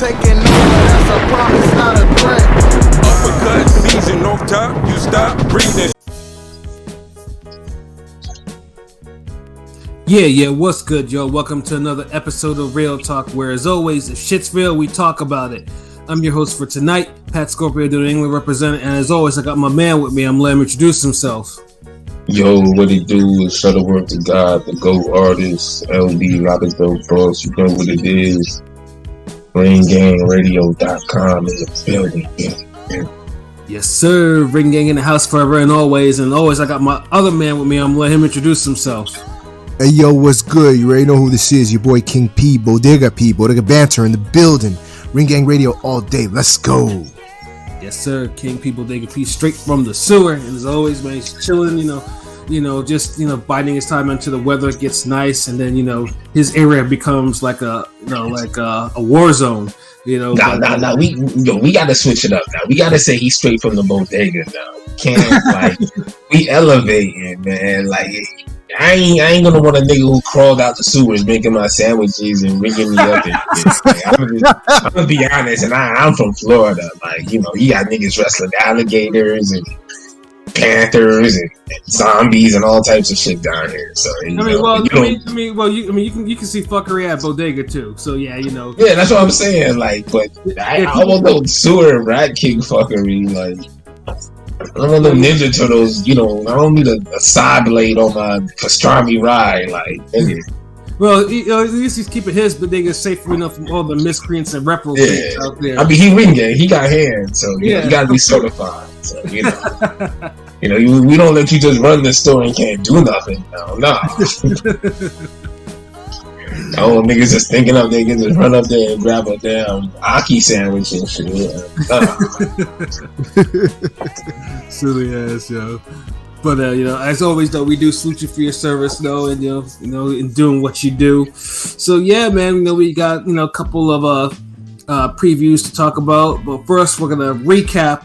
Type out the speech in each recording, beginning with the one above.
taking over, that's a promise, not a threat. Uppercut season off top, you stop breathing. Yeah, what's good, yo? Welcome to another episode of Real Talk, where as always, if shit's real, we talk about it. I'm your host for tonight, Pat Scorpio, the New England representative, and as always, I got my man with me. I'm letting him introduce himself. Yo, what it do is Shutterwork to God, the GOAT artist, LB, Robertsville Frost, you know what it is. RingGangRadio.com in the building. Yeah. Yes, sir. Ring Gang in the house forever and always I got my other man with me. I'm letting him introduce himself. Hey yo, what's good? You already know who this is. Your boy King P, Bodega Banter in the building. Ring Gang Radio all day. Let's go. Yes, sir. King P, Bodega P, straight from the sewer. And as always, man, he's chilling, just biding his time until the weather gets nice, and then his area becomes like a war zone. We gotta switch it up now. We gotta say he's straight from the bodega now. Can't we elevating, man. I ain't gonna want a nigga who crawled out the sewers making my sandwiches and ringing me up and shit. I'm gonna be honest, and I'm from Florida. You got niggas wrestling alligators and panthers and zombies and all types of shit down here. So you can see fuckery at bodega too. So yeah, Yeah, that's what I'm saying. But I don't know sewer rat king fuckery. I don't know Ninja Turtles. I don't need a side blade on my pastrami ride. Nigga. Well, at least he's keeping his bodega safe enough from all the miscreants and replicants out there. I mean, he ring gang. He got hands, so you got to be certified. So we don't let you just run the store and can't do nothing. No. Oh, niggas just thinking up, they can just run up there and grab a damn Aki sandwich and shit. Silly ass, yo. But as always, though, we do salute you for your service, though, and in doing what you do. So yeah, man, we got a couple of previews to talk about. But first, we're gonna recap,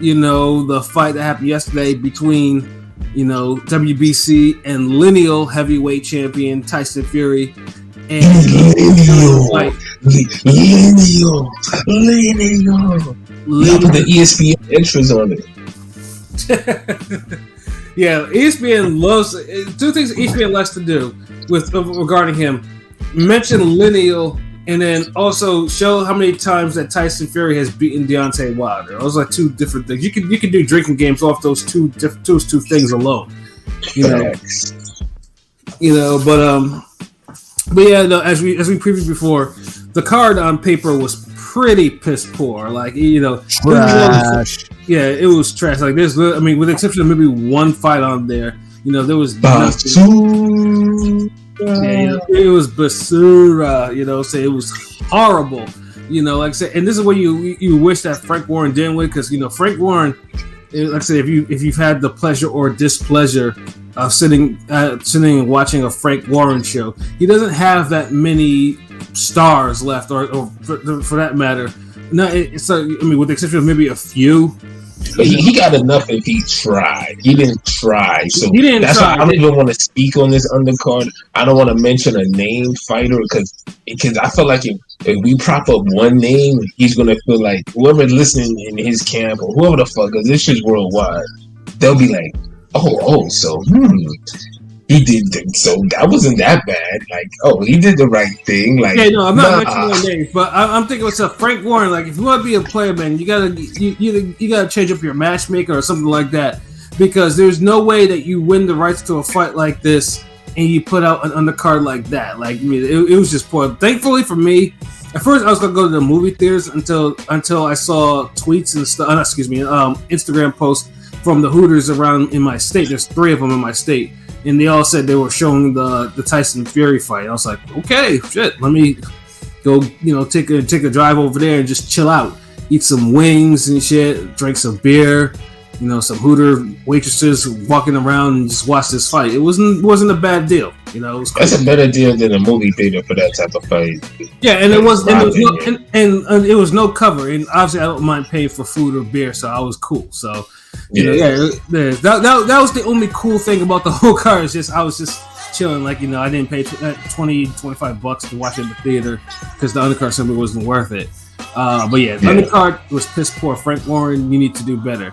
the fight that happened yesterday between WBC and lineal heavyweight champion Tyson Fury. And lineal. Put the ESPN extras on it. Yeah, ESPN loves two things. ESPN likes to do regarding him: mention lineal, and then also show how many times that Tyson Fury has beaten Deontay Wilder. Those are two different things. You can do drinking games off those two things alone. But yeah, no, as we previewed before, the card on paper was pretty piss poor. Trash. Yeah, it was trash. With the exception of maybe one fight on there, there was nothing. It was basura. So it was horrible. Like I said, and this is what you wish that Frank Warren didn't win, because Frank Warren, like I said, if you've had the pleasure or displeasure of sitting and watching a Frank Warren show, he doesn't have that many stars left, or for that matter. No, with the exception of maybe a few. But he got enough if he tried. He didn't try, so that's why I don't even want to speak on this undercard. I don't want to mention a named fighter because I feel like if we prop up one name, he's gonna feel like whoever listening in his camp or whoever the fuck, because this shit's worldwide, they'll be like, so he did, so that wasn't that bad. He did the right thing. I'm not mentioning their names, but I'm thinking of myself, Frank Warren. If you want to be a player, man, you gotta change up your matchmaker or something like that, because there's no way that you win the rights to a fight like this and you put out an undercard like that. It was just poor. Thankfully for me, at first I was gonna go to the movie theaters until I saw tweets and stuff. Instagram posts from the Hooters around in my state. There's 3 of them in my state. And they all said they were showing the Tyson Fury fight. I was like, okay, shit, let me go, take a drive over there and just chill out, eat some wings and shit, drink some beer, some Hooter waitresses walking around and just watch this fight. It wasn't a bad deal, It was That's a better deal than a movie theater for that type of fight. Yeah, and it was no cover, and obviously I don't mind paying for food or beer, so I was cool. So. That was the only cool thing about the whole card. Is just I was just chilling, I didn't pay $20-25 to watch it in the theater because the undercard simply wasn't worth it. But yeah, the undercard was piss poor. Frank Warren, you need to do better.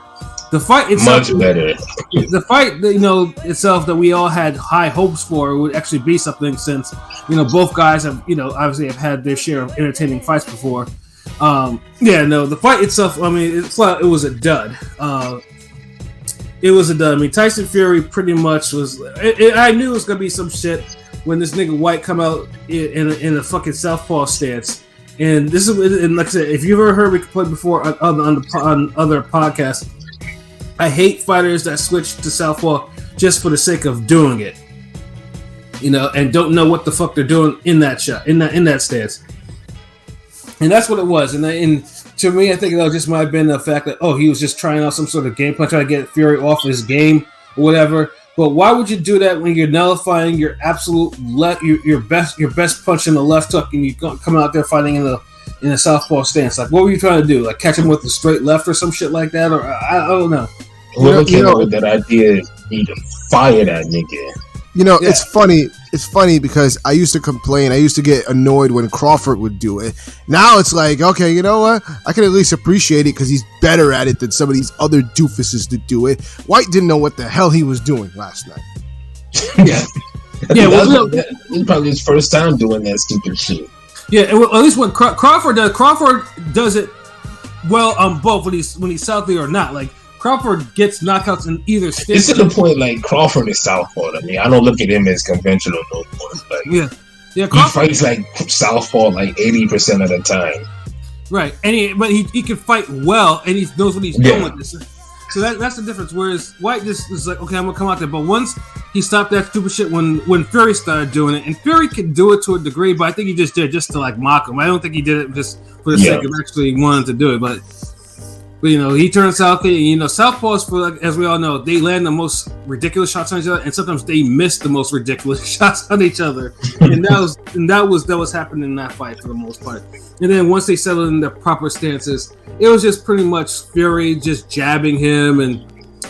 The fight itself, much better. The fight, itself that we all had high hopes for would actually be something, since both guys have obviously have had their share of entertaining fights before. The fight itself, I mean, it was a dud. It was a dud. I mean, Tyson Fury pretty much was. I knew it was gonna be some shit when this nigga White come out in a fucking southpaw stance. And this is, and like I said, if you've ever heard me complain before on other podcasts, I hate fighters that switch to southpaw just for the sake of doing it, and don't know what the fuck they're doing in that shot, in that stance. And that's what it was. And to me, I think it just might have been the fact that he was just trying out some sort of game plan, trying to get Fury off his game or whatever. But why would you do that when you're nullifying your absolute your best punch in the left hook, and you come out there fighting in a southpaw stance? Like, what were you trying to do? Like, catch him with a straight left or some shit like that? Or I don't know. Whoever came up with that idea need to fire that nigga. It's funny. It's funny because I used to complain. I used to get annoyed when Crawford would do it. Now it's like, okay, you know what? I can at least appreciate it because he's better at it than some of these other doofuses that do it. White didn't know what the hell he was doing last night. Yeah. It was probably his first time doing that stupid shit. Yeah, at least when Crawford does it well on both when he's Southie or not. Like, Crawford gets knockouts in either stance. It's to the point like Crawford is southpaw. I mean, I don't look at him as conventional no more. Like, yeah, Crawford, he fights like southpaw like 80% of the time. Right, and he can fight well, and he knows what he's doing with this. So that's the difference. Whereas White just is like, okay, I'm gonna come out there, but once he stopped that stupid shit when Fury started doing it, and Fury can do it to a degree, but I think he just did it just to like mock him. I don't think he did it just for the sake of actually wanting to do it, but he turns Southie, and southpaws, for like, as we all know, they land the most ridiculous shots on each other, and sometimes they miss the most ridiculous shots on each other. And that was happening in that fight for the most part. And then once they settled in their proper stances, it was just pretty much Fury just jabbing him and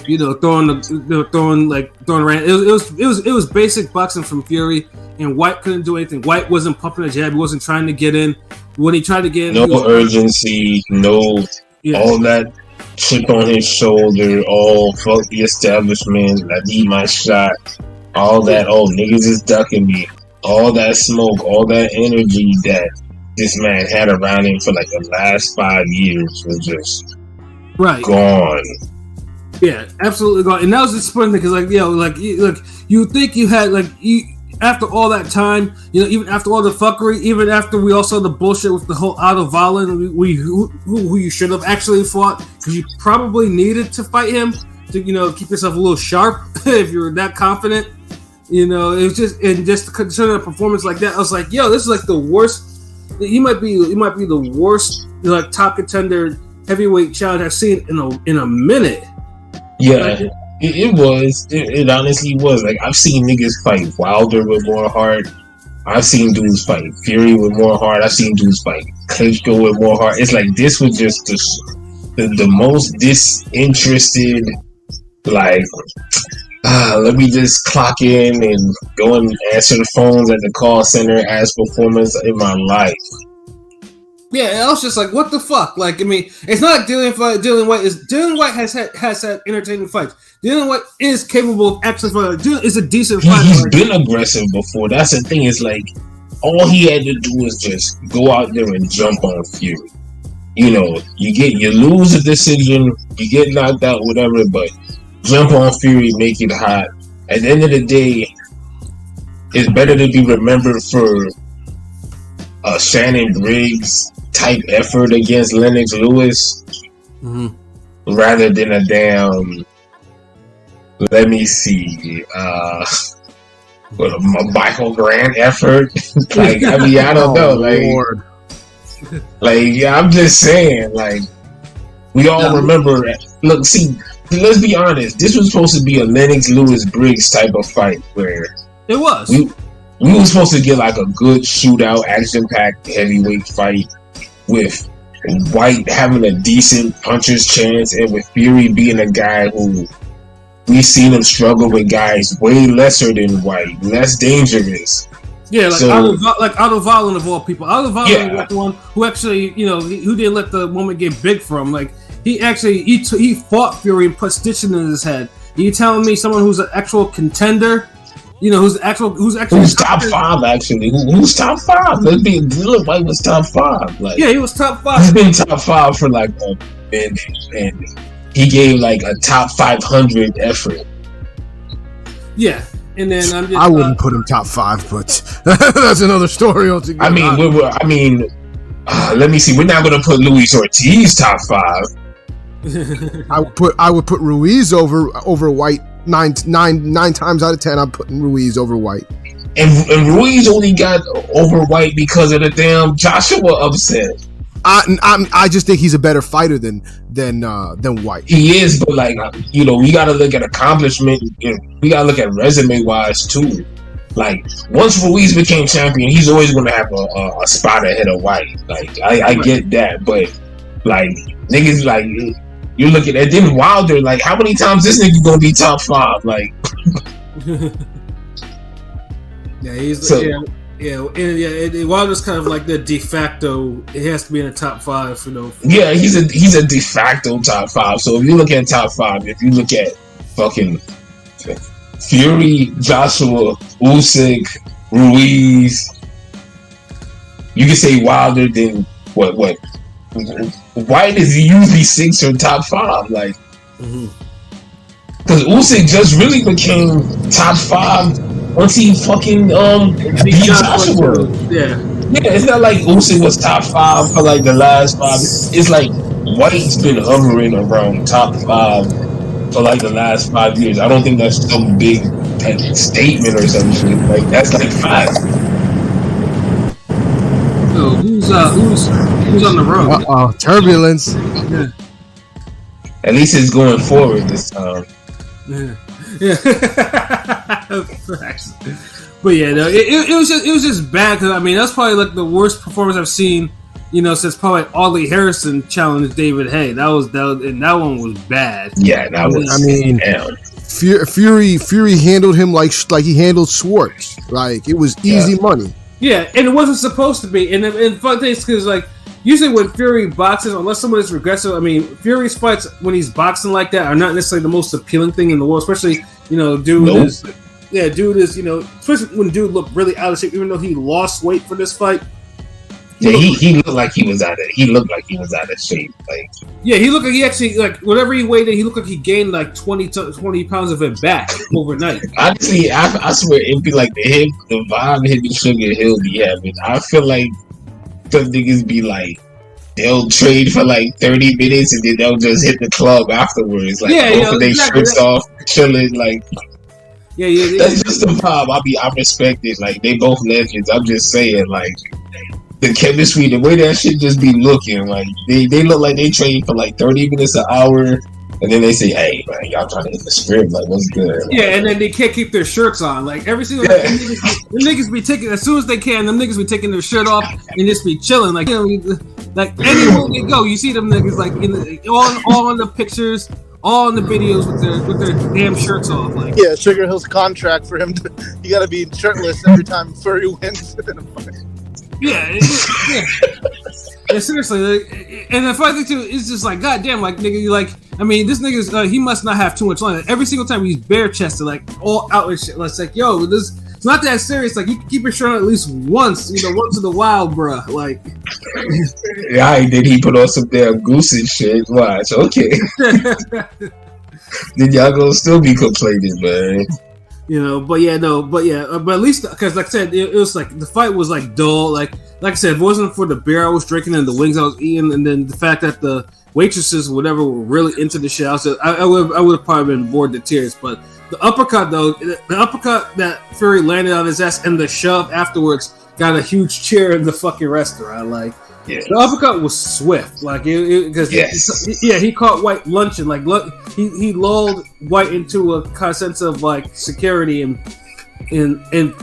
throwing around. It was basic boxing from Fury, and White couldn't do anything. White wasn't pumping a jab. He wasn't trying to get in. When he tried to get in, no urgency, no. Yeah. All that chip on his shoulder, fuck the establishment, I need my shot, all that, niggas is ducking me, all that smoke, all that energy that this man had around him for like the last 5 years was just gone. Yeah, absolutely gone. And that was disappointing because you think you had after all that time, even after all the fuckery, even after we all saw the bullshit with the whole Otto Wallin, who you should have actually fought, because you probably needed to fight him to keep yourself a little sharp if you were that confident. It was just to consider a performance like that, I was like, yo, this is like the worst. He might be the worst top contender heavyweight challenge I've seen in a minute. Yeah. It honestly was. Like, I've seen niggas fight Wilder with more heart. I've seen dudes fight Fury with more heart. I've seen dudes fight Klitschko with more heart. It's like this was just the most disinterested, let me just clock in and go and answer the phones at the call center as performance in my life. Yeah, I was just like, what the fuck? Like, I mean, it's not like Dillian Whyte has had entertaining fights. Dillian Whyte is capable of actually fighting. Dillian is a decent fighter. He's been aggressive before. That's the thing. Is like, all he had to do was just go out there and jump on Fury. You lose a decision, you get knocked out, whatever, but jump on Fury, make it hot. At the end of the day, it's better to be remembered for a Shannon Briggs type effort against Lennox Lewis, rather than a damn, let me see, a Michael Grant effort. I don't know. I'm just saying, we all remember. Look, see, let's be honest. This was supposed to be a Lennox Lewis Briggs type of fight where it was. We were supposed to get like a good shootout, action-packed heavyweight fight with White having a decent puncher's chance, and with Fury being a guy who we've seen him struggle with guys way lesser than White, less dangerous. Yeah, like So- Otto Vollen of all people. Otto Vollen Yeah. was the one who actually, who didn't let the woman get big from. Like he actually he fought Fury and put stitching in his head. You telling me someone who's an actual contender, who's top 5 actually? Who's top 5? Dillian Whyte was top 5. Like, yeah, he was top 5. he's been top 5 for like a minute, and he gave like a top 500 effort. Yeah, and then I'm just. I wouldn't put him top 5, but that's another story altogether. I mean, let me see. We're not gonna put Luis Ortiz top 5. I would put Ruiz over White nine times out of 10. I'm putting Ruiz over White. And Ruiz only got over White because of the damn Joshua upset. I just think he's a better fighter than White. He is, but like we gotta look at accomplishment. We gotta look at resume wise too. Like once Ruiz became champion, he's always gonna have a spot ahead of White. Like I get that, but like niggas like you look at it. Then Wilder, like how many times this nigga gonna be top 5? Like yeah, he's So- Wilder's kind of like the de facto. It has to be in the top 5 for no. yeah, he's a de facto top 5. So if you look at top 5, if you look at fucking Fury, Joshua, Usyk, Ruiz, you can say Wilder. Then what? White is usually 6 or top 5, like because Usyk just really became top 5 once he fucking beat Joshua. Yeah, It's not like Usyk was top 5 for like the last 5. It's like White's been hovering around top 5 for like the last 5 years. I don't think that's some big statement or some shit. Like that's like 5. So who's on the road? Turbulence. Yeah. At least it's going forward this time. Yeah. Facts. But yeah, no, it was just bad because I mean that's probably like the worst performance I've seen, since probably Aulie Harrison challenged David Haye. That one was bad. Yeah, that was. I mean, damn. Fury handled him like he handled Schwartz. Like it was easy money. Yeah, and it wasn't supposed to be. And fun thing is because like usually when Fury boxes, unless someone is regressive, I mean Fury's fights when he's boxing like that are not necessarily the most appealing thing in the world, especially dude is especially when dude looked really out of shape, even though he lost weight for this fight. He looked like he was out of shape. Like he looked like he actually like whatever he weighed in, he looked like he gained like 20 pounds of it back overnight. honestly, I swear it'd be like the vibe hit the Sugar Hill be having. I feel like some niggas be like they'll trade for like 30 minutes and then they'll just hit the club afterwards. Like both of their shirts off, chilling. Like that's just the vibe. I respect it. Like they both legends. I'm just saying, like the chemistry, the way that shit just be looking, like they look like they train for like 30 minutes an hour, and then they say, "Hey, man, y'all trying to hit the script? Like, what's good?" Like, and then they can't keep their shirts on. Like every single them niggas be taking as soon as they can. Them niggas be taking their shirt off and just be chilling. Like like anywhere they go, you see them niggas like all in the pictures. All in the videos with their damn shirts off, like Sugar Hill's contract for him. You got to be shirtless every time Fury wins. Yeah, seriously, and the funny thing too is just like, goddamn, like nigga, you like, I mean, this nigga's he must not have too much line. Every single time he's bare chested, like all out and shit. It's like, yo, it's not that serious. Like you can keep your shirt on at least once, once in a while, bruh. Like, did he put on some damn goose and shit? Watch, okay. Then y'all gonna still be complaining, man. But at least because like I said, it was like the fight was like dull. Like I said, if it wasn't for the beer I was drinking and the wings I was eating, and then the fact that the waitresses, whatever, were really into the shit, I would have probably been bored to tears. But the uppercut though, the uppercut that Fury landed on his ass and the shove afterwards got a huge cheer in the fucking restaurant. Like the uppercut was swift, like because he caught White lunching. Like he lulled White into a kind of sense of like security, and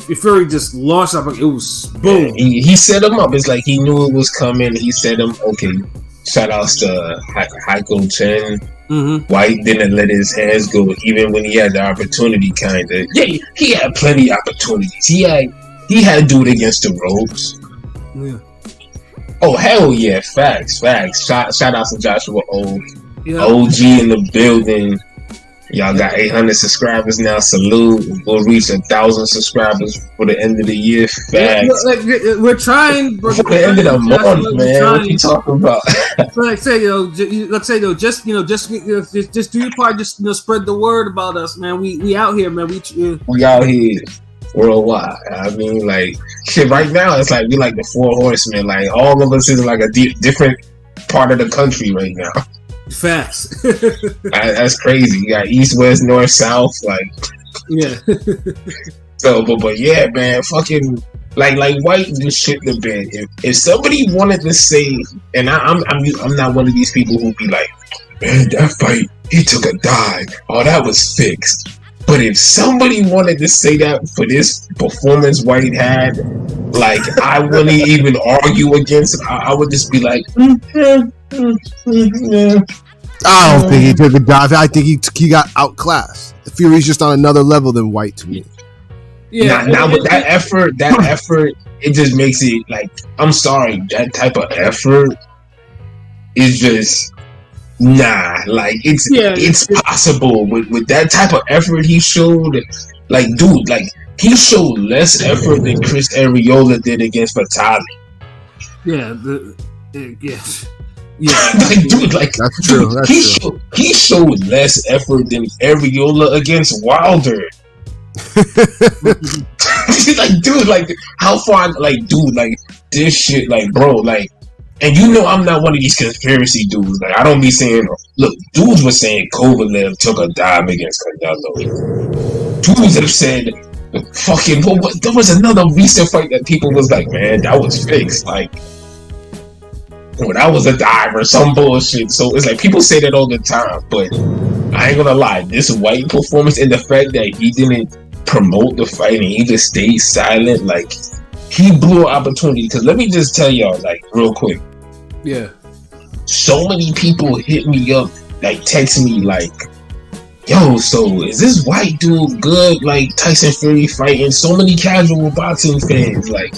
Fury just launched up. Like, it was boom. He set him up. It's like he knew it was coming. He set him. Okay, shout outs to Heiko Chen. Mm-hmm. White didn't let his hands go, even when he had the opportunity. Kinda, he had plenty of opportunities. He had He had to do it against the ropes. Yeah. Oh hell yeah, facts. Shout out to Joshua O. Yeah. OG in the building. Y'all got 800 subscribers now. Salute. We'll reach 1,000 subscribers for the end of the year. Facts. We're trying. For the end of the month, man. What you talking about? Like I say, just do your part. Just spread the word about us, man. We out here, man. We out here worldwide. I mean, like shit. Right now, it's like we like the Four Horsemen. Like all of us is like a different part of the country right now. Fast. That's crazy. You got east, west, north, south. Like yeah. So, but yeah, man. Fucking like White just shit the bed. If somebody wanted to say, and I'm not one of these people who be like, man, that fight he took a dive. Oh, that was fixed. But if somebody wanted to say that for this performance White had, like I wouldn't even argue against it. I would just be like, I don't think he took a dive. I think he got outclassed. Fury's just on another level than White to me. Yeah. Now with that effort, it just makes it like, I'm sorry, that type of effort is just like it's possible with that type of effort he showed. Like, dude, like he showed less effort than Chris Arreola did against Vitali. Yeah. Yeah, like, dude, like that's true. He showed less effort than Arreola against Wilder. Like, dude, like how far? Like, dude, like this shit, like, bro, like, and you know, I'm not one of these conspiracy dudes. Like, I don't be saying, look, dudes were saying Kovalev took a dive against Canelo. Dudes have said, fucking, what? There was another recent fight that people was like, man, that was fixed, like. Well, that was a dive or some bullshit. So it's like people say that all the time, but I ain't gonna lie. This White performance and the fact that he didn't promote the fight and he just stayed silent, like he blew an opportunity. Because let me just tell y'all, like real quick. Yeah. So many people hit me up, like text me, like, "Yo, so is this White dude good? Like Tyson Fury fighting?" So many casual boxing fans, like.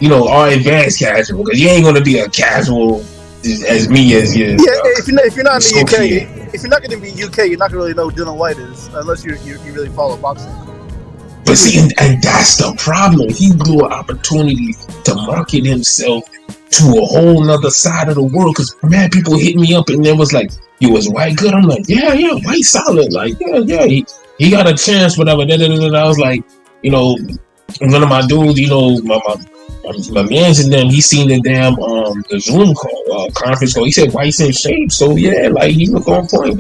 You know, or advanced casual, because you ain't gonna be a casual as me as you. Yeah, if you're not in the UK, if you're not gonna be UK, you're not gonna really know who Dillian Whyte is unless you really follow boxing. But see, and that's the problem. He blew an opportunity to market himself to a whole nother side of the world. Because man, people hit me up and there was like, "You was White good?" I'm like, "Yeah, White solid." Like, yeah, he got a chance, whatever. I was like, you know, one of my dudes, you know, my man's in them, he seen the damn the Zoom call, conference call. He said White's in shape, so yeah, like he look on point,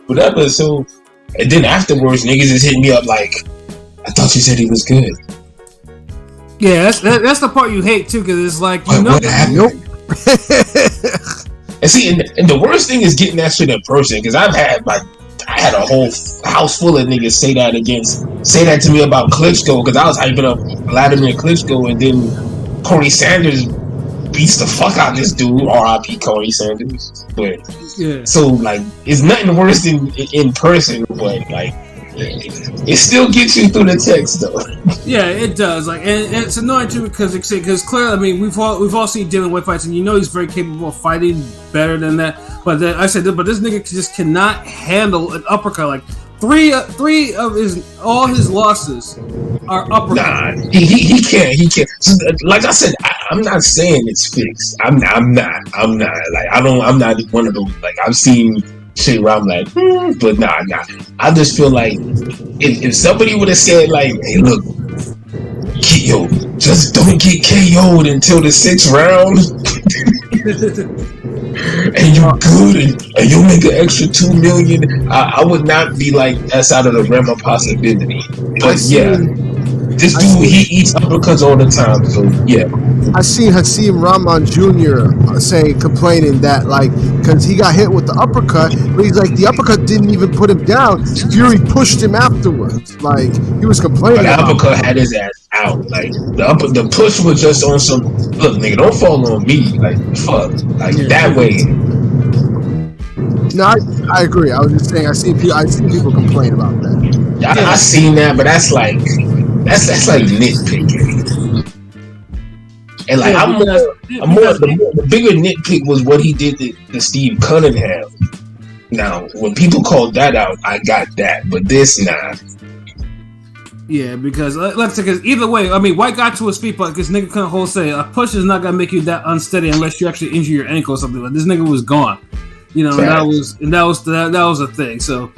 whatever. So, and then afterwards, niggas is hitting me up like, I thought you said he was good. Yeah, that's the part you hate too, because it's like, you know, what happened? And see, and the worst thing is getting that shit in person, because I had a whole house full of niggas say that to me about Klitschko, because I was hyping up Vladimir Klitschko, and then Corey Sanders beats the fuck out of this dude. R.I.P. Corey Sanders. But yeah. So like, it's nothing worse than in person, but like, it still gets you through the text though. Yeah, it does. Like, and it's annoying too because clearly, I mean, we've all seen Dillian Whyte fights, and you know he's very capable of fighting better than that. But then, but this nigga just cannot handle an uppercut. Like three of all his losses are uppercuts. Nah, he can't. So, like I said, I'm not saying it's fixed. I'm not. Like I'm not one of those. Like I've seen shit where I'm like, but nah. I just feel like if somebody would have said like, hey, look, yo, just don't get KO'd until the 6th round, and you're good, and you'll make an extra $2 million, I would not be like, that's out of the realm of possibility. But yeah. This dude, he eats uppercuts all the time, so yeah. I seen Hasim Rahman Jr. complaining that, like, because he got hit with the uppercut, but he's like, the uppercut didn't even put him down. Fury pushed him afterwards. Like, he was complaining. But the uppercut had his ass out. Like, the push was just on some, look, nigga, don't fall on me. Like, fuck. Like, that way. No, I agree. I was just saying, I seen people complain about that. I seen that, but that's like That's like nitpicking. And like the bigger nitpick was what he did to Steve Cunningham. Now, when people called that out, I got that, but this nah. Yeah, because let's say, because either way, I mean, White got to his feet, but this nigga couldn't hold steady. A push is not gonna make you that unsteady unless you actually injure your ankle or something. Like this nigga was gone, you know. That was a thing. So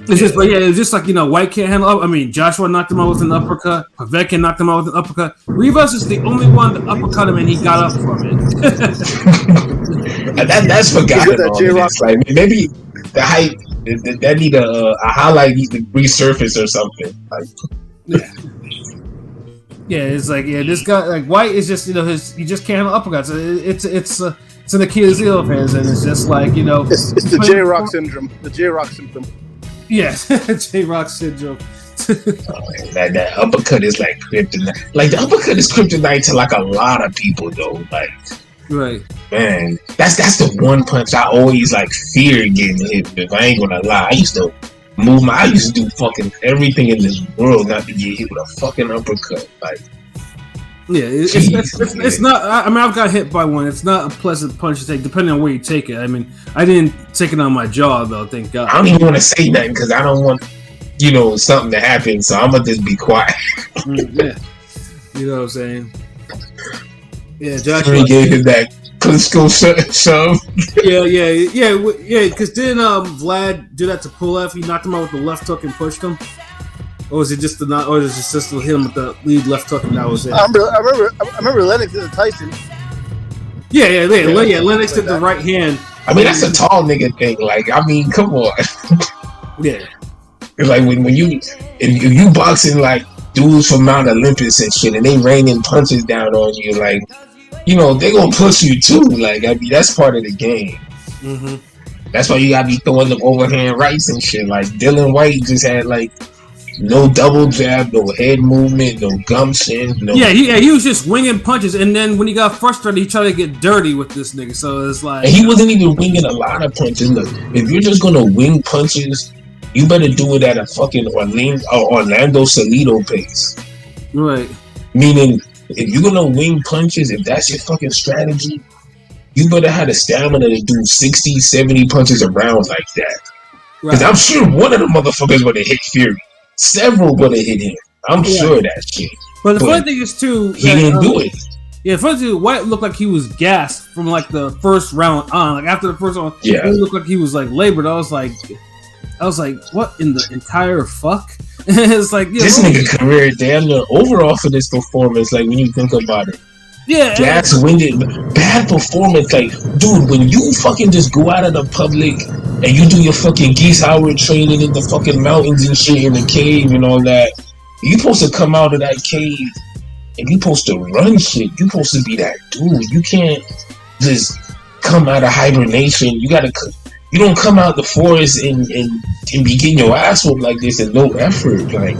it's just, but yeah, it's just like, you know, White can't handle up. I mean, Joshua knocked him out with an uppercut. Povetkin knocked him out with an uppercut. Rivas is the only one that uppercut him and he got up from it. That's forgotten. Like maybe the height that need a highlight needs to resurface or something. Like, yeah, it's like, yeah, this guy like White is just, you know, he just can't handle uppercuts. It's an Achilles heel of his, and it's just like, you know, it's the J-Rock syndrome, the J-Rock symptom. Yes, J-Rock syndrome. that uppercut is like kryptonite. Like the uppercut is kryptonite to like a lot of people though. Like, right, man, that's the one punch I always like fear getting hit with. I ain't gonna lie, I used to do fucking everything in this world not to get hit with a fucking uppercut. Like, yeah, it's not. I mean, I've got hit by one. It's not a pleasant punch to take, depending on where you take it. I mean, I didn't take it on my jaw though. Thank God. I don't even want to say nothing because I don't want, you know, something to happen. So I'm gonna just be quiet. Yeah, you know what I'm saying. Yeah, Joshua gave him that Klitschko shove. Yeah. Because didn't Vlad do that to Pulev? He knocked him out with the left hook and pushed him. Or was it just hit him with the lead left hook and that was it? I remember Lennox did the Tyson. Yeah. Lennox did the right hand. I mean, that's a tall nigga thing. Like, I mean, come on. Yeah. It's like when you if you boxing like dudes from Mount Olympus and shit, and they raining punches down on you, like, you know, they gonna push you too. Like, I mean, that's part of the game. Mm-hmm. That's why you gotta be throwing them overhand rights and shit. Like Dillian Whyte just had like no double jab, no head movement, no gumption. No. Yeah, he was just winging punches, and then when he got frustrated, he tried to get dirty with this nigga. So it's like, and he wasn't even winging a lot of punches. Look, if you're just gonna wing punches, you better do it at a fucking Orlando Salido pace. Right. Meaning, if you're gonna wing punches, if that's your fucking strategy, you better have the stamina to do 60, 70 punches a round like that. Because I'm sure one of the motherfuckers would have hit Fury. Several would have hit him. I'm sure that shit. But the funny thing is too, he didn't do it. Yeah, the funny thing is, White looked like he was gassed from like the first round on. Like after the first round, yeah, he looked like he was like labored. I was like, what in the entire fuck? It's like, yeah, this nigga career damn near over off of this performance. Like when you think about it. Yeah, gas-winded, bad performance. Like, dude, when you fucking just go out of the public and you do your fucking Geese Howard training in the fucking mountains and shit in the cave and all that, you supposed to come out of that cave and you supposed to run shit. You supposed to be that dude. You can't just come out of hibernation. You don't come out the forest and be getting your ass whooped like this and no effort. Like,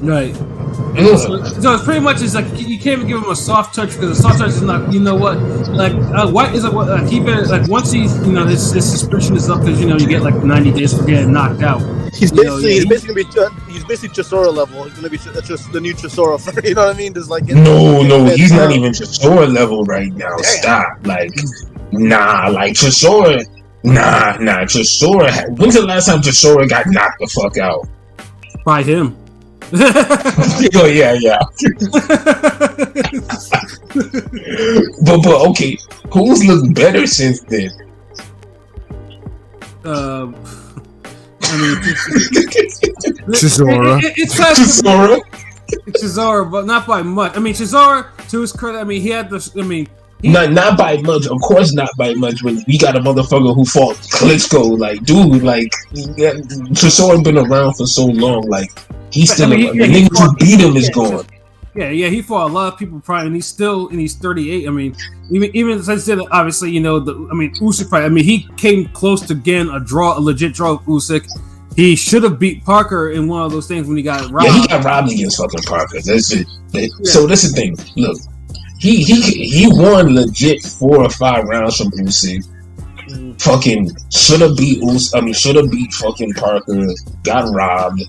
right. So it's pretty much, it's like you can't even give him a soft touch because a soft touch is not, you know what, like White is he better, like once he's, you know, his suspicion is up because, you know, you get like 90 days for getting knocked out. He's basically Chisora level. He's gonna be just the new Chisora for, you know what I mean? Just like no, he's not even Chisora level right now. Damn. Stop, like, nah, like Chisora, nah, Chisora. When's the last time Chisora got knocked the fuck out? By him. Oh yeah. but okay, who's looked better since then? I mean, Chisora. It's Chisora, but not by much. I mean, Chisora, to his credit, I mean, he had this. I mean, not by much. Of course, not by much. When we got a motherfucker who fought Klitschko, like, dude, like, Chisora been around for so long, like. He's still the nigga who beat him is gone. Yeah, he fought a lot of people prior, and he's 38. I mean, even since then, obviously, you know, Usyk fight. I mean, he came close to getting a legit draw with Usyk. He should have beat Parker in one of those things when he got robbed. Yeah, he got robbed against fucking Parker. That's it. So that's the thing. Look, he won legit 4 or 5 rounds from Usyk. Fucking should have beat fucking Parker. Got robbed.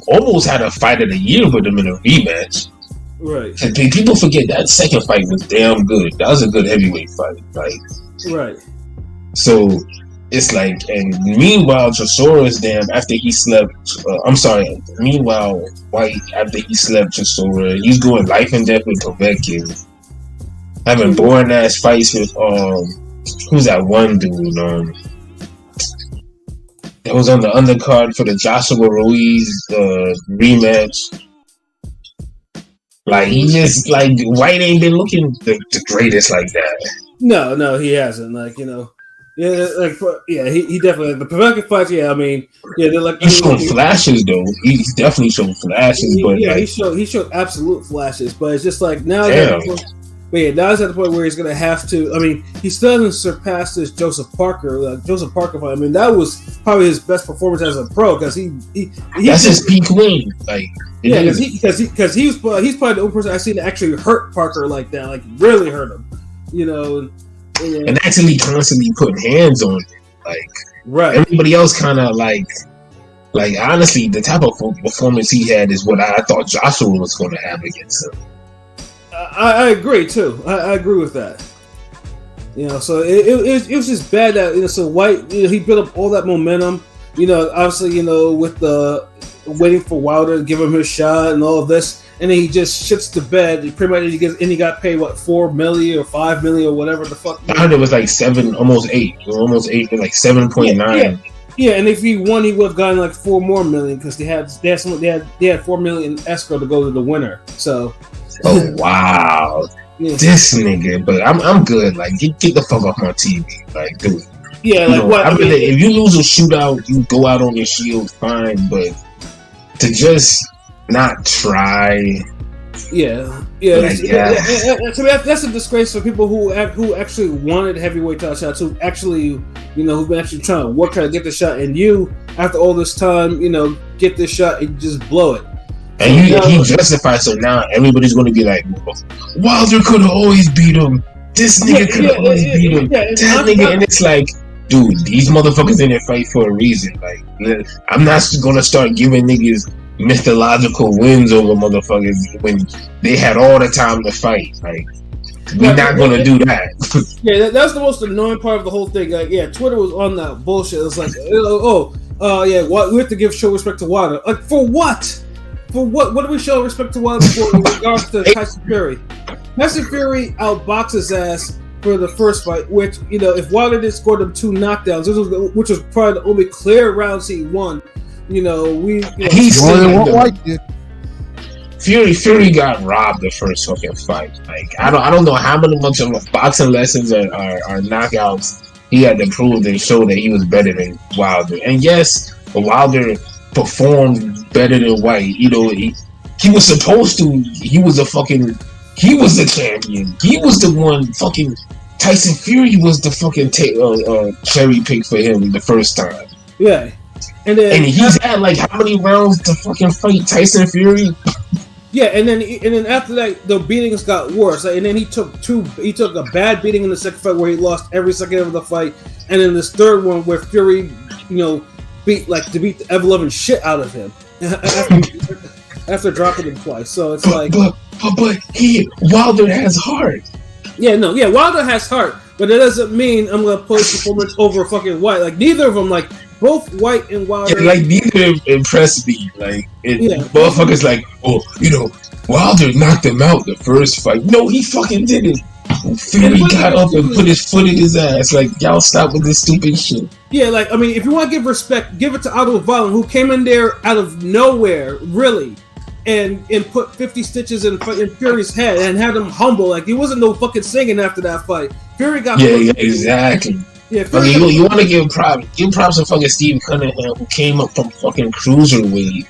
almost had a fight of the year with him in a rematch. Right. And people forget that second fight was damn good. That was a good heavyweight fight. Like, right. So it's like, and meanwhile, Chisora after he slept. Meanwhile, White after he slept Chisora, he's going life and death with Povetkin, having boring ass fights with who's that one dude that was on the undercard for the Joshua Ruiz rematch. Like, he just, like, White ain't been looking the greatest like that. No, he hasn't. Like, you know, he definitely, the Povetkin fights. Yeah, I mean, yeah, they're like, he's showing flashes though. He's definitely showing flashes, but yeah, like, he showed absolute flashes. But it's just like now. Now he's at the point where he's going to have to. I mean, he still hasn't surpassed this Joseph Parker. Joseph Parker fight. I mean, that was probably his best performance as a pro because that's his peak win. Like, yeah, because he's probably the only person I've seen that actually hurt Parker like that, like really hurt him. You know, and actually constantly putting hands on him. Like, right. Everybody else kind of like honestly, the type of performance he had is what I thought Joshua was going to have against him. I agree too. I agree with that. You know, so it was just bad that, you know, so White, you know, he built up all that momentum. You know, obviously, you know, with the waiting for Wilder to give him his shot and all of this, and then he just shits the bed. He pretty much he got paid what, $4 million or $5 million or whatever the fuck. I heard it was like 7, almost 8, like 7.9. Yeah, and if he won, he would have gotten like $4 more million because they had $4 million in escrow to go to the winner. So. Oh wow, yeah. This nigga! But I'm good. Like, get the fuck off my TV. Like, dude. Yeah, like what? I mean, if you lose a shootout, you go out on your shield, fine. But to just not try. Yeah. Like, So that's a disgrace for people who actually wanted heavyweight title shots, who actually, you know, who've been actually trying to work hard to get the shot, and you, after all this time, you know, get this shot and just blow it. And he justified, so now everybody's going to be like, Wilder could have always beat him. This nigga could have always beat him. That nigga, and it's like, dude, these motherfuckers in there fight for a reason. Like, I'm not going to start giving niggas mythological wins over motherfuckers when they had all the time to fight. Like, we're not going to do that. Yeah, that's the most annoying part of the whole thing. Like, yeah, Twitter was on that bullshit. It's like, we have to show respect to Wilder. Like, for what? For what? What do we show respect to Wilder for in regards to Tyson Fury? Tyson Fury outboxed his ass for the first fight, which, you know, if Wilder didn't score them 2 knockdowns, which was probably the only clear rounds he won, you know, he's more than what White did. Fury got robbed the first fucking fight. Like, I don't know how much of boxing lessons or knockouts he had to prove and show that he was better than Wilder. And yes, Wilder performed better than White. You know, he was supposed to. He was the champion. He was the one. Fucking Tyson Fury was the fucking cherry pick for him the first time. Yeah, and he's had like how many rounds to fucking fight Tyson Fury? Yeah, and then after that, the beatings got worse. And then he took a bad beating in the second fight where he lost every second of the fight, and then this third one where Fury, you know, beat the ever-loving shit out of him after dropping him twice. So it's like, but Wilder has heart. Wilder has heart, but it doesn't mean I'm gonna put performance over fucking White. Like, neither of them, like both White and Wilder. Yeah, like, neither impressed me. Like, motherfuckers like, oh, you know, Wilder knocked him out the first fight. No, he fucking didn't. Fury got up and put his foot in his ass. Like, y'all stop with this stupid shit. Yeah, like, I mean, if you want to give respect, give it to Otto Valen, who came in there out of nowhere, really, and put 50 stitches in Fury's head and had him humble. Like, he wasn't no fucking singing after that fight. Fury got exactly. Yeah, I mean, you want to give props to fucking Steve Cunningham, who came up from fucking cruiserweight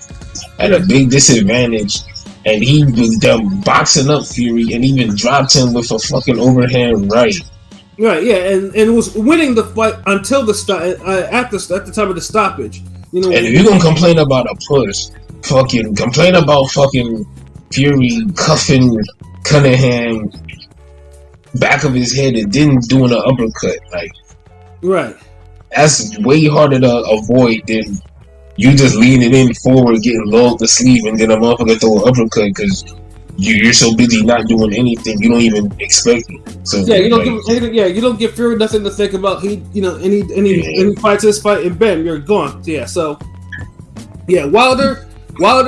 at a big disadvantage. And he was boxing up Fury and even dropped him with a fucking overhand right. Right, yeah, and was winning the fight until the at the time of the stoppage. You know, and if you're gonna complain about a push, fucking complain about fucking Fury cuffing Cunningham back of his head and then doing an uppercut. Like, right, that's way harder to avoid than you just leaning in forward, getting lulled to sleep, and then a motherfucker throw an uppercut because you're so busy not doing anything, you don't even expect it. So yeah, you don't give Fury nothing to think about. Any fights this fight, and bam, you're gone. Yeah, so yeah, Wilder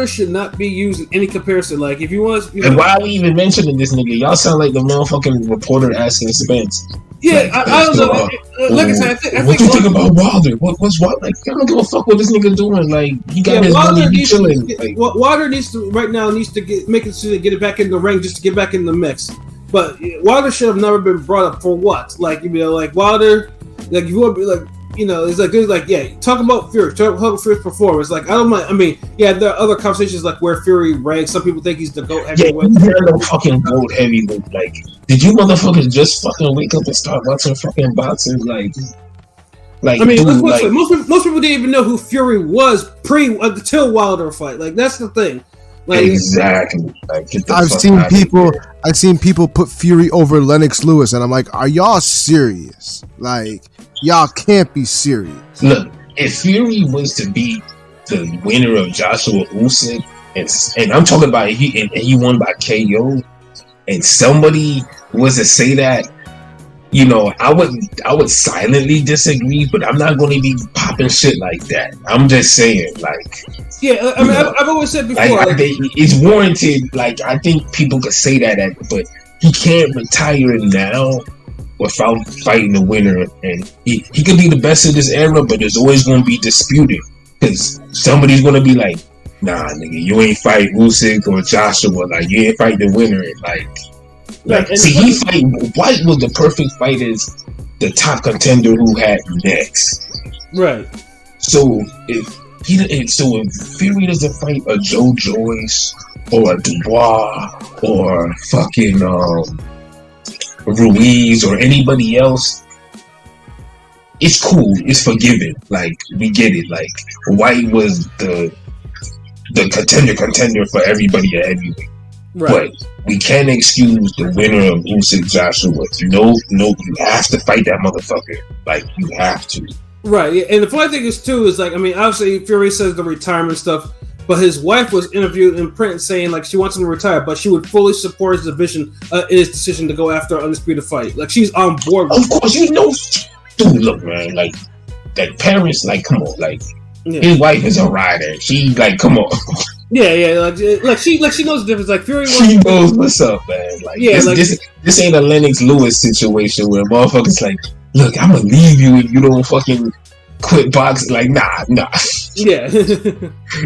should not be used in any comparison. Like if you want, and why are we even mentioning this nigga? Y'all sound like the motherfucking reporter asking Spence. Yeah, like, I don't know. Like I said, I what think you think about Wilder? What's Wilder? Like, I don't give a fuck what this nigga doing. Like, he got his money, he chilling. Wilder needs to make a decision to get it back in the ring just to get back in the mix. But Wilder should have never been brought up for what? Like, like Wilder, like you want to be like. Talk about Fury. Talk about Fury's performance. Like, I don't mind. I mean, yeah, there are other conversations like where Fury ranks. Some people think he's the GOAT heavyweight. Yeah, he's no fucking GOAT heavyweight. Like, did you motherfuckers just fucking wake up and start watching fucking boxing? Like, I mean, dude, most people didn't even know who Fury was until Wilder fight. Like, that's the thing. Like, exactly. Like, I've seen people put Fury over Lennox Lewis, and I'm like, are y'all serious? Like, y'all can't be serious. Look, if Fury was to be the winner of Joshua Usyk, and I'm talking about he won by KO, and somebody was to say that, you know, I would silently disagree, but I'm not going to be popping shit like that. I'm just saying, like, yeah. I mean, I've always said before, it's warranted. Like, I think people could say that, but he can't retire now without fighting the winner, and he could be the best of this era, but there's always going to be disputed because somebody's going to be like, nah, nigga, you ain't fight Usyk or Joshua, like you ain't fight the winner, White was the perfect fight as the top contender who had next, right? So if Fury doesn't fight a Joe Joyce or a Dubois or fucking Ruiz or anybody else, it's cool, it's forgiven. Like, we get it. Like, White was the contender for everybody at heavyweight. Right. But we can't excuse the winner of Usyk Joshua. You have to fight that motherfucker. Like, you have to. Right. And the funny thing is too is like, I mean, obviously Fury says the retirement stuff, but his wife was interviewed in print saying like she wants him to retire, but she would fully support his decision to go after an undisputed fight. Like, she's on board. Of course, dude. Look, man. Like parents, like, come on, like. Yeah. His wife is a rider. She like, come on. Yeah. Like she knows the difference. Like Fury, she knows what's up, man. Like, yeah, this ain't a Lennox Lewis situation where motherfuckers like, look, I'm gonna leave you if you don't fucking quit boxing. Like, nah. Yeah.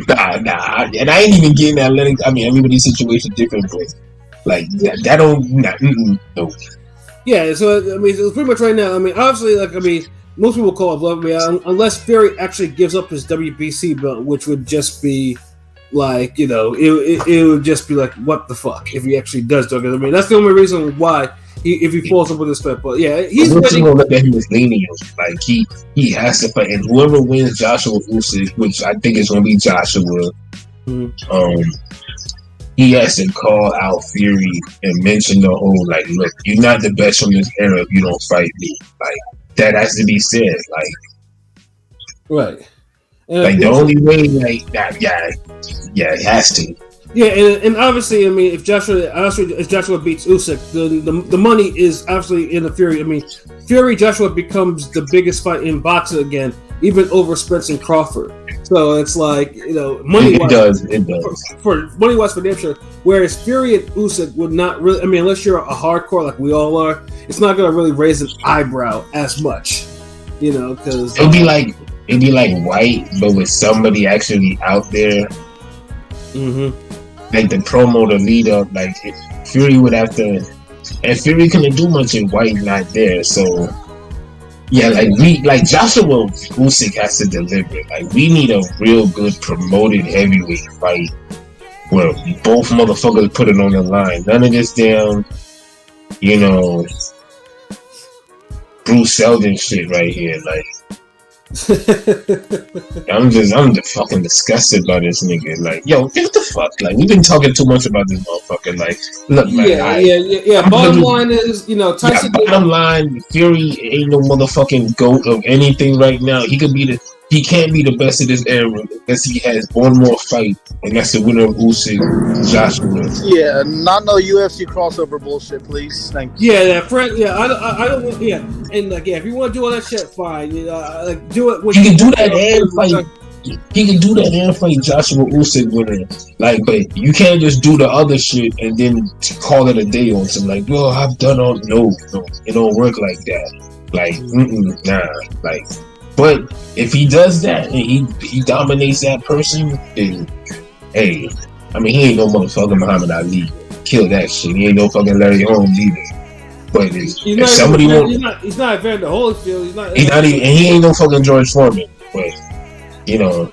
nah. And I ain't even getting that Lennox. I mean, everybody's situation different, but like that don't. No. Yeah. So I mean, it's pretty much right now. I mean, obviously, like, I mean. Most people call it bluff, unless Fury actually gives up his WBC belt, which would just be like, you know, it would just be like, what the fuck if he actually does do it. I mean, that's the only reason why if he falls up with this fight. But yeah, he's going to look at him as lenient. Like, he has to fight, and whoever wins Joshua Usyk, which I think is going to be Joshua, he has to call out Fury and mention the whole, like, look, you're not the best from this era if you don't fight me. Like, that has to be said, like, right. Like, the only way, like, that, it has to. Yeah, and obviously, I mean, if Joshua beats Usyk, the money is absolutely in the Fury. I mean, Fury Joshua becomes the biggest fight in boxing again, even over Spence and Crawford. So it's like, you know, money wise, it does. For money wise, for damn sure. Whereas Fury and Usyk would not really. I mean, unless you're a hardcore like we all are, it's not going to really raise an eyebrow as much, you know, because it'd be like White, but with somebody actually out there. Mm-hmm. Like the promo, the lead up, like Fury would have to, and Fury couldn't do much if White not there. So yeah, like Joshua Usyk has to deliver. Like, we need a real good promoted heavyweight fight where both motherfuckers put it on the line. None of this damn, you know, Bruce Seldon shit right here. Like, I'm just fucking disgusted by this nigga. Like, yo, get the fuck. Like, we've been talking too much about this motherfucker. Like, look, man. Yeah. Bottom line is, you know, Tyson. Bottom line, Fury ain't no motherfucking GOAT of anything right now. He could be he can't be the best of this era unless he has one more fight, and that's the winner of Usyk, Joshua. Yeah, not no UFC crossover bullshit, please. Thank you. Yeah, that friend. Yeah, I don't want. Yeah, and like, yeah, if you want to do all that shit, fine. You know, like, do it. He can do that and fight. He can do that and fight Joshua Usyk winner. Like, but you can't just do the other shit and then call it a day on some. Like, well, I've done all. No, it don't work like that. Like, nah, like. But if he does that and he dominates that person, then hey, I mean, he ain't no motherfucking Muhammad Ali. Kill that shit. He ain't no fucking Larry Holmes either. But if somebody he's not Evander Holyfield. He's not even, and he ain't no fucking George Foreman. But you know,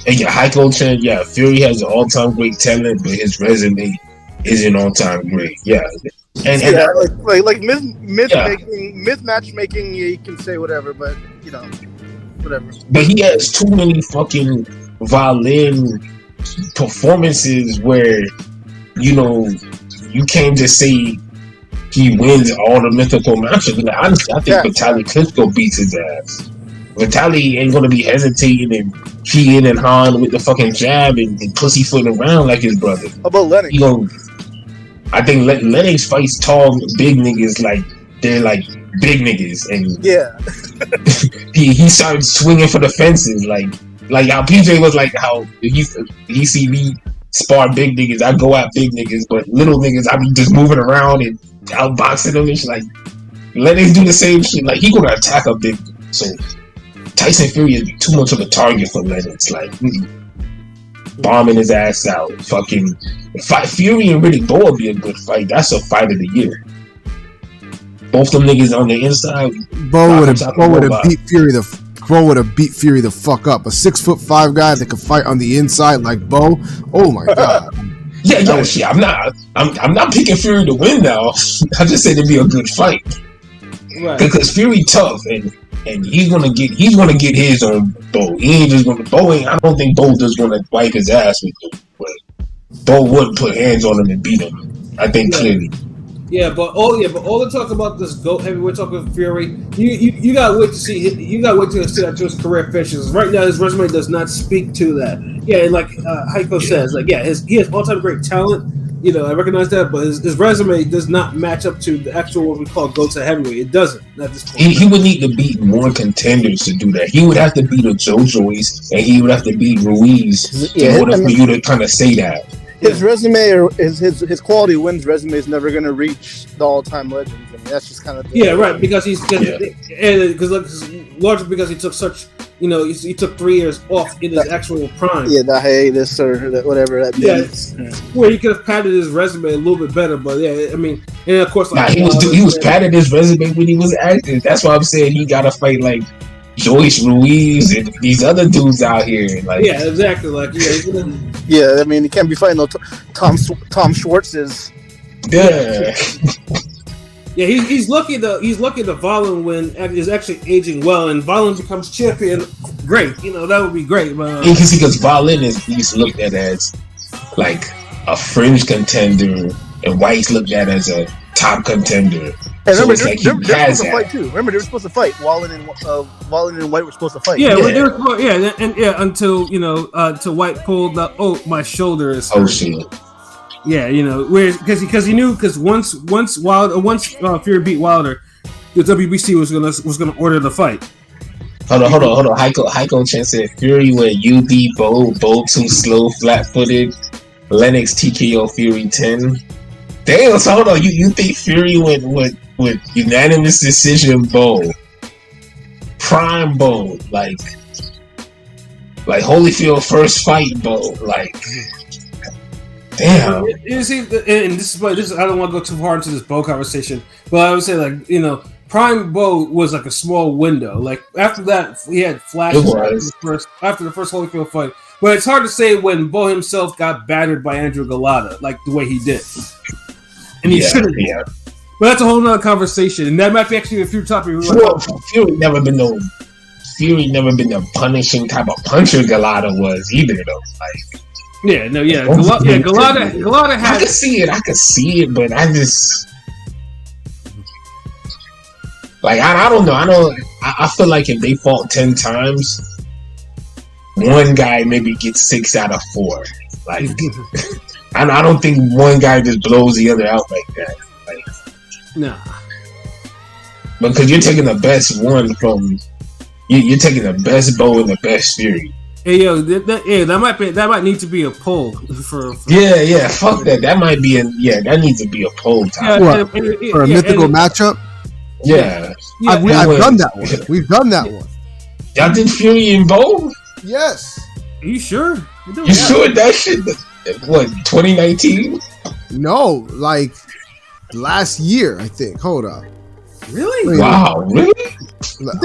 and yeah, Heiko Chen, yeah, Fury has an all-time great talent, but his resume isn't all-time great. Yeah. And like myth matchmaking, you can say whatever, but you know, whatever. But he has too many fucking violin performances where, you know, you can't just say he wins all the mythical matches. Like, I think Vitaly Klitschko beats his ass. Vitaly ain't gonna be hesitating and cheating and Han with the fucking jab and pussyfooting around like his brother. How about Lennox? I think Lennox fights tall big niggas like they're like big niggas, and yeah, he started swinging for the fences like how PJ was like how he see me spar big niggas, I go at big niggas, but little niggas I be just moving around and outboxing them and shit. Like Lennox do the same shit. Like he gonna attack a big dude. So Tyson Fury is too much of a target for Lennox. Like bombing his ass out. Fucking fight Fury and Riddick Bowe would be a good fight. That's a fight of the year. Both them niggas on the inside. Bowe would have beat Fury the fuck up. A 6'5" guy that could fight on the inside like Bowe. Oh my god. Yeah. I'm not picking Fury to win now. I just said it'd be a good fight. Right. Because Fury tough and he's gonna get his on Bowe. He ain't just gonna I don't think Bowe just gonna wipe his ass with him, but Bowe would put hands on him and beat him. I think clearly. Yeah, but all the talk about this GOAT heavyweight talk with Fury, you gotta wait to see that to his career finishes. Right now, his resume does not speak to that. Yeah, and like Heiko says, like he has all time great talent. You know, I recognize that, but his resume does not match up to the actual what we call GOATs at heavyweight. It doesn't at this point. He would need to beat more contenders to do that. He would have to beat a Joe Joyce, and he would have to beat Ruiz in order for you to kind of say that. His resume or his quality wins resume is never going to reach the all-time legends. I mean, that's just kind of right because largely because he took such he took 3 years off in his actual prime. Yeah, the hiatus or whatever that means. Yeah, where he could have padded his resume a little bit better, but yeah, I mean, and of course, like, he was padding his resume when he was acting. That's why I'm saying he got to fight like Joyce, Ruiz, and these other dudes out here. Like, yeah, exactly. Like, yeah, I mean, he can't be fighting no Tom Schwartz's. Yeah. Yeah, he's lucky the Volin win is actually aging well, and Volin becomes champion. Great, that would be great. But because Volin he's looked at as like a fringe contender, and White's looked at as a top contender. And remember, they were supposed to fight too. Remember, they were supposed to fight. Wallin and White were supposed to fight. Yeah, until until White pulled the my shoulder is hurt. Oh shit. Yeah, because he knew once Fury beat Wilder, the WBC was gonna order the fight. Hold on. Heiko Chen said Fury went UD Bowe too slow, flat-footed. Lennox TKO Fury 10. Damn, so hold on. You think Fury went with unanimous decision Bowe, prime Bowe, like Holyfield first fight Bowe, like. Damn. You see, and this is I don't want to go too hard into this Bowe conversation, but I would say prime Bowe was like a small window. Like after that, he had flashes after the first Holyfield fight. But it's hard to say when Bowe himself got battered by Andrew Galata, like the way he did, and he shouldn't. Yeah. But that's a whole nother conversation, and that might be actually a few topics. Fury never been the punishing type of puncher Galata was either though. Like. Yeah, no, yeah, Galata had. I could see it, but I just. Like I don't know. I feel like if they fought 10 times, one guy maybe gets 6 out of 4. Like I don't think one guy just blows the other out like that. Like, nah. Because you're taking the best one from. You're taking the best Bo and the best Fury. Hey yo, that might need to be a poll for Yeah, fuck that. That might be that needs to be a poll topic. For a mythical matchup? Yeah. I've done that one. We've done that one. Y'all did Fury and Bo? Yes. Are you sure? You sure that shit? What, 2019? No, like last year, I think. Hold up. Really? Wow, really?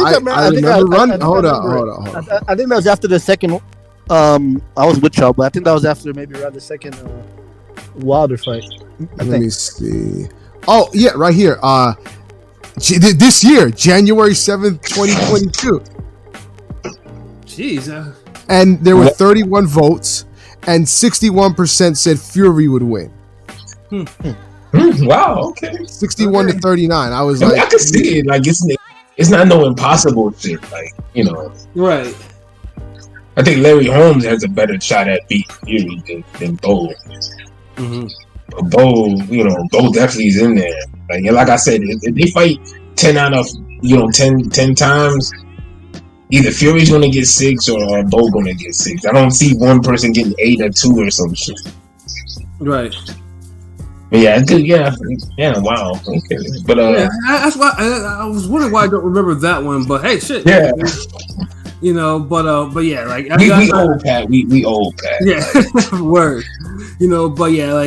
I remember running. Hold on. I think that was after the second. I was with y'all, but I think that was after maybe around the second Wilder fight. Let me see. Oh yeah, right here. This year, January 7th, 2022. Jeez. And there were 31 votes, and 61% said Fury would win. Wow. Okay. 61 to 39. I was I can see it. Like it's not no impossible shit. Like Right. I think Larry Holmes has a better shot at beating Fury than Bo. Mm-hmm. Bo definitely is in there. Like I said, if they fight 10 out of 10 times, either Fury's gonna get 6 or Bo gonna get 6. I don't see one person getting 8 or 2 or some shit. Right. But yeah, it's good. Yeah. Wow. Okay. But that's why I was wondering why I don't remember that one. But hey, shit. Yeah. But yeah, like we old Pat. We old Pat. Yeah. Word. But yeah,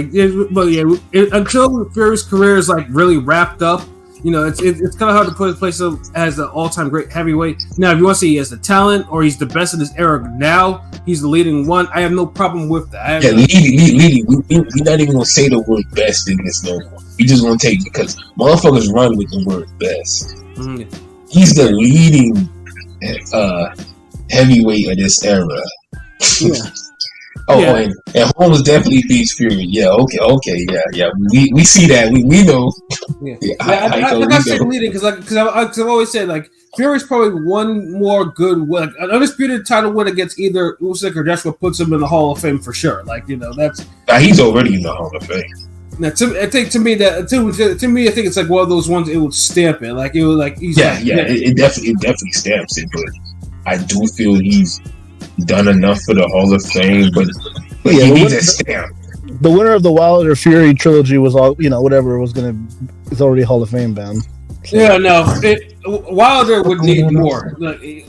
until Fury's career is like really wrapped up, it's kind of hard to put his place up as the all-time great heavyweight. Now, if you want to say he has the talent or he's the best in his era now, he's the leading one. I have no problem with that. Leading. We're not even gonna say the word best in this no more. We just gonna take it because motherfuckers run with the word best. Mm-hmm. He's the leading heavyweight of this era. Yeah. And Holmes definitely beats Fury. Yeah, okay, yeah. We see that. We know. Yeah. I got to say leading because I've always said like Fury's probably one more good win. An undisputed title win against either Usyk or Joshua puts him in the Hall of Fame for sure. Like that's. He's already in the Hall of Fame. Now, I think it's like one of those ones. It would stamp it. Like it would like. It definitely stamps it. But I do feel he's done enough for the Hall of Fame, but he needs a stamp. The winner of the Wilder Fury trilogy was all whatever was it's already Hall of Fame bound. So. Yeah, no, Wilder would need more.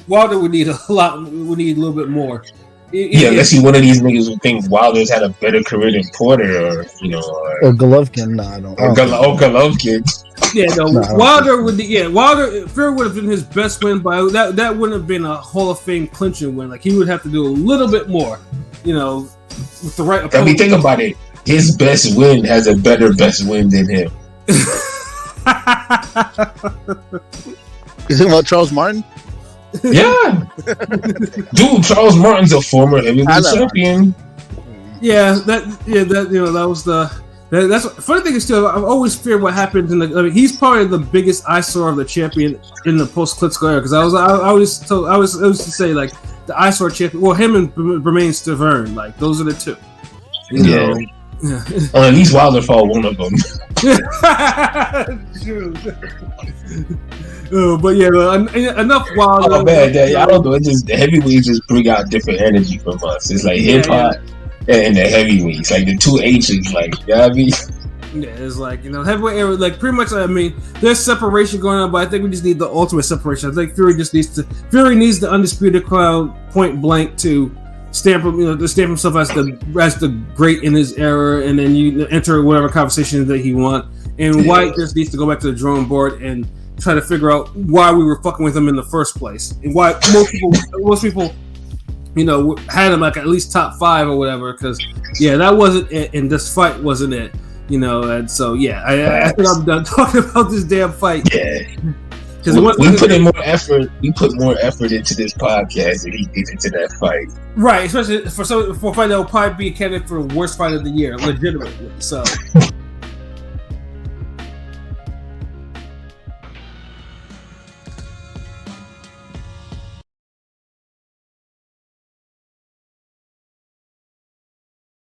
Wilder would need a little bit more. Unless he's one of these niggas who think Wilder's had a better career than Porter or Golovkin. No, I don't. Golovkin. Yeah, no, Wilder would. Yeah, Fury would have been his best win, but that wouldn't have been a Hall of Fame clinching win. Like he would have to do a little bit more, with the right. I mean, think about it. His best win has a better best win than him. You think about Charles Martin? Yeah, dude. Charles Martin's a former heavyweight champion. Yeah, that was the. That's funny thing is too. I've always feared what happens he's probably the biggest eyesore of the champion in the post-Klitschko era because I used to say like the eyesore champion. Well, him and Bermain Stavern, like those are the two. Yeah. Well, at least Wilder fought one of them. True. But yeah, enough Wilder. Oh man, I don't know. It just the heavyweights just bring out different energy from us. It's like hip hop. And the heavyweights, like the two H's, like you know what I mean? Yeah, it's like heavyweight era, like pretty much. I mean, there's separation going on, but I think we just need the ultimate separation. I think Fury needs the undisputed crown, point blank, to stamp himself as the great in his era, and then you enter whatever conversation that he want. And White just needs to go back to the drawing board and try to figure out why we were fucking with him in the first place, and why most people. Had him like at least top 5 or whatever, because that wasn't it, and this fight wasn't it, and so I think I'm done talking about this damn fight. Yeah, because we put in more effort. We put more effort into this podcast than he did into that fight. Right, especially for a fight that will probably be a candidate for the worst fight of the year, legitimately. So